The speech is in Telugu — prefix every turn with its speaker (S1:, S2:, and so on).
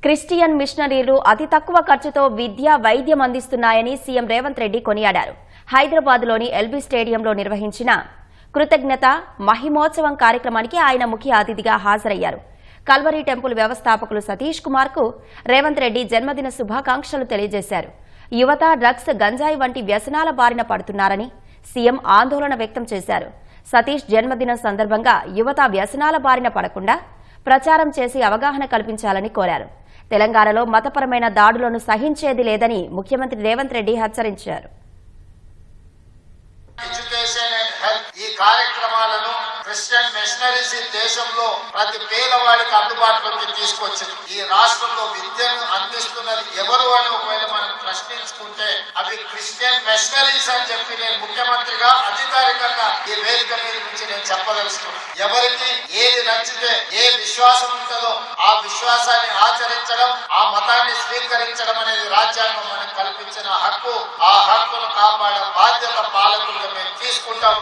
S1: క్రిస్టియన్ మిషనరీలు అతి తక్కువ ఖర్చుతో విద్య వైద్యం అందిస్తున్నాయని సీఎం రేవంత్ రెడ్డి కొనియాడారు. హైదరాబాద్లోని ఎల్బీ స్టేడియంలో నిర్వహించిన కృతజ్ఞత మహిమోత్సవం కార్యక్రమానికి ఆయన ముఖ్య అతిథిగా హాజరయ్యారు. కల్వరీ టెంపుల్ వ్యవస్థాపకులు సతీష్ కుమార్ కు రేవంత్ రెడ్డి జన్మదిన శుభాకాంక్షలు తెలియజేశారు. యువత డ్రగ్స్ గంజాయి వంటి వ్యసనాల బారిన పడుతున్నారని సీఎం ఆందోళన వ్యక్తం చేశారు. సతీష్ జన్మదినం సందర్భంగా యువత వ్యసనాల బారిన పడకుండా ప్రచారం చేసి అవగాహన కల్పించాలని కోరారు. తెలంగాణలో మతపరమైన దాడులను సహించేది లేదని ముఖ్యమంత్రి రేవంత్ రెడ్డి హెచ్చరించారు.
S2: ఈ కార్యక్రమాలను క్రిస్టియన్ మిషనరీస్ దేశంలో ప్రతి పేదవాడికి అందుబాటులోకి తీసుకొచ్చింది. ఈ రాష్ట్రంలో విద్యను అందిస్తున్నది ఎవరు అని ఒకవేళ మనం ప్రశ్నించుకుంటే అవి క్రిస్టియన్ మిషనరీస్ అని చెప్పి నేను ముఖ్యమంత్రిగా అధికారికంగా ఈ వేదిక మీద నుంచి నేను చెప్పదలుచుకున్నాను. ఎవరికి ఏది నచ్చితే ఏ విశ్వాసం ఉంటుందో ఆ విశ్వాసాన్ని ఆచరించడం, ఆ మతాన్ని స్వీకరించడం అనేది రాజ్యాంగం మనకు కల్పించిన హక్కు. ఆ హక్కును కాపాడే బాధ్యత పాలకులుగా మేము తీసుకుంటాం.